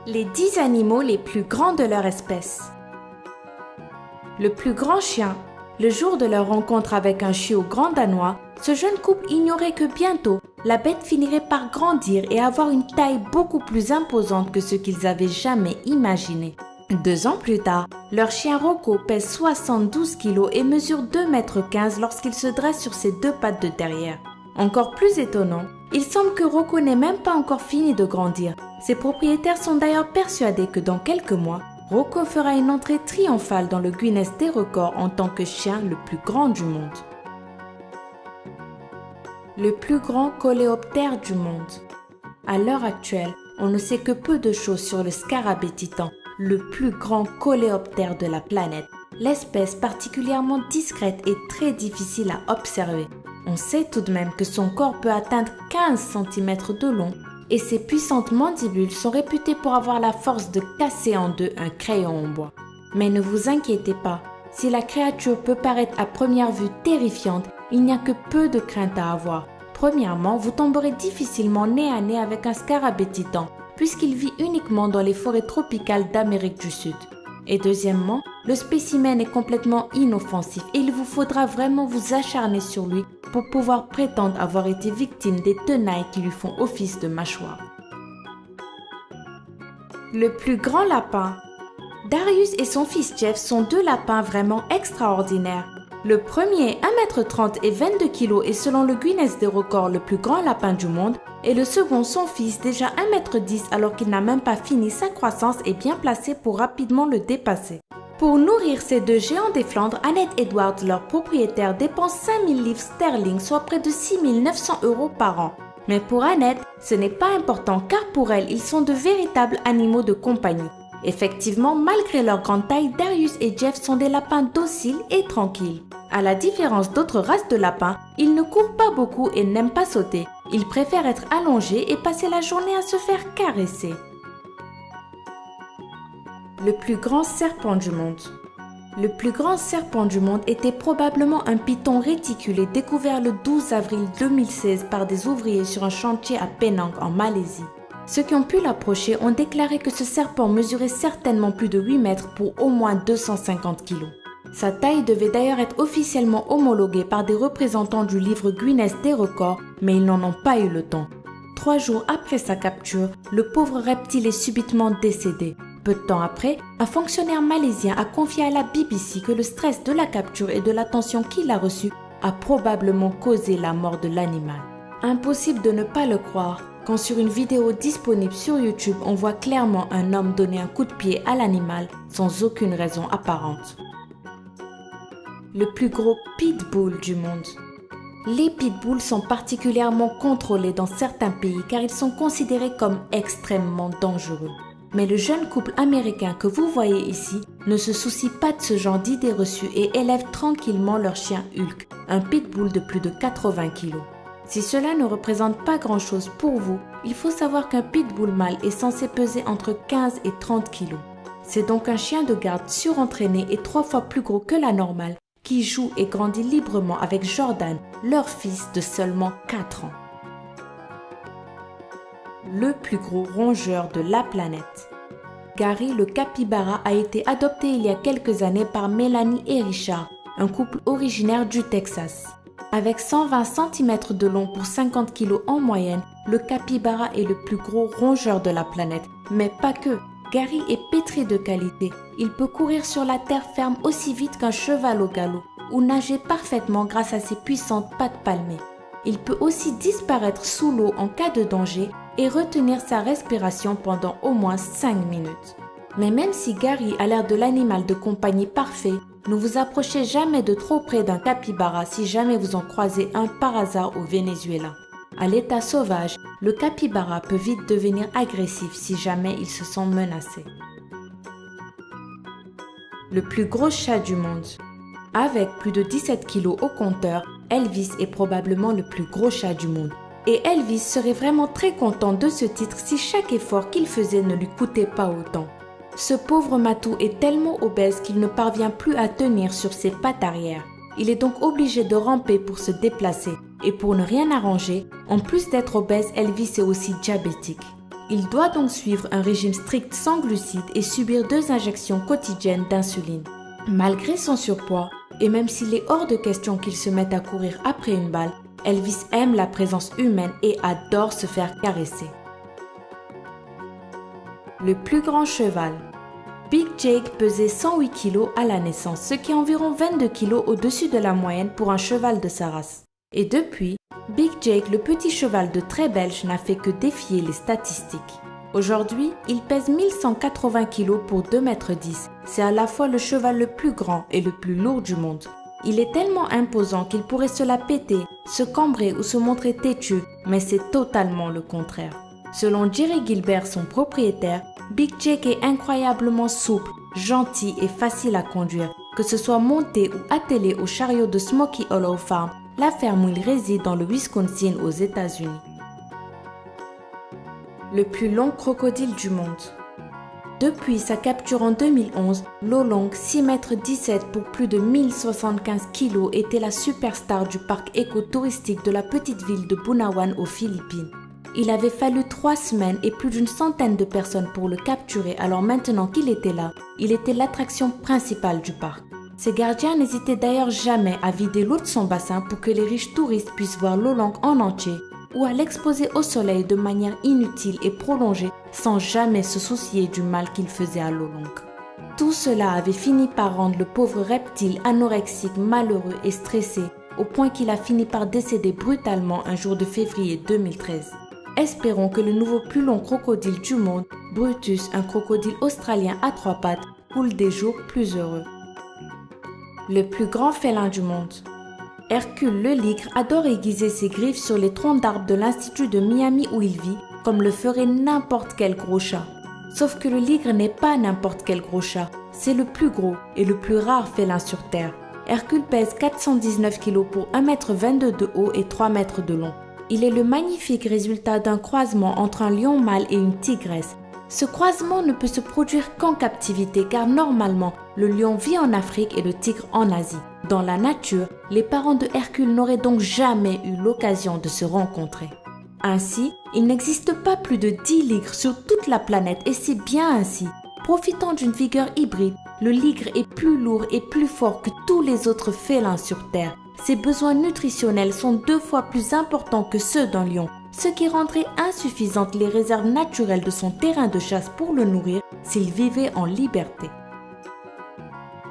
Les 10 animaux les plus grands de leur espèce. Le plus grand chien. Le jour de leur rencontre avec un chiot grand danois, ce jeune couple ignorait que bientôt, la bête finirait par grandir et avoir une taille beaucoup plus imposante que ce qu'ils avaient jamais imaginé. 2 ans plus tard, leur chien Rocco pèse 72 kg et mesure 2,15 m lorsqu'il se dresse sur ses 2 pattes de derrière. Encore plus étonnant, il semble que Rocco n'ait même pas encore fini de grandir. Ses propriétaires sont d'ailleurs persuadés que dans quelques mois, Rocco fera une entrée triomphale dans le Guinness des records en tant que chien le plus grand du monde. Le plus grand coléoptère du monde. À l'heure actuelle, on ne sait que peu de choses sur le scarabée titan, le plus grand coléoptère de la planète, l'espèce particulièrement discrète et très difficile à observer. On sait tout de même que son corps peut atteindre 15 cm de long et ses puissantes mandibules sont réputées pour avoir la force de casser en deux un crayon en bois. Mais ne vous inquiétez pas, si la créature peut paraître à première vue terrifiante, il n'y a que peu de crainte à avoir. Premièrement, vous tomberez difficilement nez à nez avec un scarabée titan, puisqu'il vit uniquement dans les forêts tropicales d'Amérique du Sud. Et deuxièmement, le spécimen est complètement inoffensif et il vous faudra vraiment vous acharner sur lui pour pouvoir prétendre avoir été victime des tenailles qui lui font office de mâchoire. Le plus grand lapin. Darius et son fils Jeff sont 2 lapins vraiment extraordinaires. Le premier, 1,30 m et 22 kg, est selon le Guinness des records le plus grand lapin du monde, et le second, son fils, déjà 1,10 m alors qu'il n'a même pas fini sa croissance, est bien placé pour rapidement le dépasser. Pour nourrir ces 2 géants des Flandres, Annette Edwards, leur propriétaire, dépense 5 000 livres sterling, soit près de 6 900 € par an. Mais pour Annette, ce n'est pas important car pour elle, ils sont de véritables animaux de compagnie. Effectivement, malgré leur grande taille, Darius et Jeff sont des lapins dociles et tranquilles. À la différence d'autres races de lapins, ils ne courent pas beaucoup et n'aiment pas sauter. Ils préfèrent être allongés et passer la journée à se faire caresser. Le plus grand serpent du monde. Le plus grand serpent du monde était probablement un python réticulé découvert le 12 avril 2016 par des ouvriers sur un chantier à Penang en Malaisie. Ceux qui ont pu l'approcher ont déclaré que ce serpent mesurait certainement plus de 8 mètres pour au moins 250 kg. Sa taille devait d'ailleurs être officiellement homologuée par des représentants du livre Guinness des records, mais ils n'en ont pas eu le temps. 3 jours après sa capture, le pauvre reptile est subitement décédé. Peu de temps après, un fonctionnaire malaisien a confié à la BBC que le stress de la capture et de l'attention qu'il a reçue a probablement causé la mort de l'animal. Impossible de ne pas le croire quand sur une vidéo disponible sur YouTube, on voit clairement un homme donner un coup de pied à l'animal sans aucune raison apparente. Le plus gros pitbull du monde. Les pitbulls sont particulièrement contrôlés dans certains pays car ils sont considérés comme extrêmement dangereux. Mais le jeune couple américain que vous voyez ici ne se soucie pas de ce genre d'idées reçues et élève tranquillement leur chien Hulk, un pitbull de plus de 80 kg. Si cela ne représente pas grand-chose pour vous, il faut savoir qu'un pitbull mâle est censé peser entre 15 et 30 kg. C'est donc un chien de garde surentraîné et 3 fois plus gros que la normale qui joue et grandit librement avec Jordan, leur fils de seulement 4 ans. Le plus gros rongeur de la planète. Gary le capybara a été adopté il y a quelques années par Mélanie et Richard, un couple originaire du Texas. Avec 120 cm de long pour 50 kg en moyenne, le capybara est le plus gros rongeur de la planète. Mais pas que, Gary est pétri de qualité. Il peut courir sur la terre ferme aussi vite qu'un cheval au galop ou nager parfaitement grâce à ses puissantes pattes palmées. Il peut aussi disparaître sous l'eau en cas de danger et retenir sa respiration pendant au moins 5 minutes. Mais même si Gary a l'air de l'animal de compagnie parfait, ne vous approchez jamais de trop près d'un capybara si jamais vous en croisez un par hasard au Venezuela. À l'état sauvage, le capybara peut vite devenir agressif si jamais il se sent menacé. Le plus gros chat du monde. Avec plus de 17 kg au compteur, Elvis est probablement le plus gros chat du monde. Et Elvis serait vraiment très content de ce titre si chaque effort qu'il faisait ne lui coûtait pas autant. Ce pauvre matou est tellement obèse qu'il ne parvient plus à tenir sur ses pattes arrière. Il est donc obligé de ramper pour se déplacer. Et pour ne rien arranger, en plus d'être obèse, Elvis est aussi diabétique. Il doit donc suivre un régime strict sans glucides et subir 2 injections quotidiennes d'insuline. Malgré son surpoids, et même s'il est hors de question qu'il se mette à courir après une balle, Elvis aime la présence humaine et adore se faire caresser. Le plus grand cheval. Big Jake pesait 108 kg à la naissance, ce qui est environ 22 kg au-dessus de la moyenne pour un cheval de sa race. Et depuis, Big Jake, le petit cheval de trait belge, n'a fait que défier les statistiques. Aujourd'hui, il pèse 1180 kg pour 2,10 m. C'est à la fois le cheval le plus grand et le plus lourd du monde. Il est tellement imposant qu'il pourrait se la péter, se cambrer ou se montrer têtu, mais c'est totalement le contraire. Selon Jerry Gilbert, son propriétaire, Big Jake est incroyablement souple, gentil et facile à conduire, que ce soit monté ou attelé au chariot de Smoky Hollow Farm, la ferme où il réside dans le Wisconsin aux États-Unis. Le plus long crocodile du monde. Depuis sa capture en 2011, Lolong, 6,17 m pour plus de 1075 kg, était la superstar du parc écotouristique de la petite ville de Bunawan aux Philippines. Il avait fallu 3 semaines et plus d'une centaine de personnes pour le capturer, alors maintenant qu'il était là, il était l'attraction principale du parc. Ses gardiens n'hésitaient d'ailleurs jamais à vider l'eau de son bassin pour que les riches touristes puissent voir Lolong en entier, ou à l'exposer au soleil de manière inutile et prolongée sans jamais se soucier du mal qu'il faisait à Lolong. Tout cela avait fini par rendre le pauvre reptile anorexique, malheureux et stressé, au point qu'il a fini par décéder brutalement un jour de février 2013. Espérons que le nouveau plus long crocodile du monde, Brutus, un crocodile australien à 3 pattes, coule des jours plus heureux. Le plus grand félin du monde. Hercule le ligre adore aiguiser ses griffes sur les troncs d'arbres de l'Institut de Miami où il vit, comme le ferait n'importe quel gros chat. Sauf que le ligre n'est pas n'importe quel gros chat, c'est le plus gros et le plus rare félin sur Terre. Hercule pèse 419 kg pour 1,22 m de haut et 3 m de long. Il est le magnifique résultat d'un croisement entre un lion mâle et une tigresse. Ce croisement ne peut se produire qu'en captivité car normalement, le lion vit en Afrique et le tigre en Asie. Dans la nature, les parents de Hercule n'auraient donc jamais eu l'occasion de se rencontrer. Ainsi, il n'existe pas plus de 10 ligres sur toute la planète et c'est bien ainsi. Profitant d'une vigueur hybride, le ligre est plus lourd et plus fort que tous les autres félins sur Terre. Ses besoins nutritionnels sont 2 fois plus importants que ceux d'un lion, ce qui rendrait insuffisantes les réserves naturelles de son terrain de chasse pour le nourrir s'il vivait en liberté.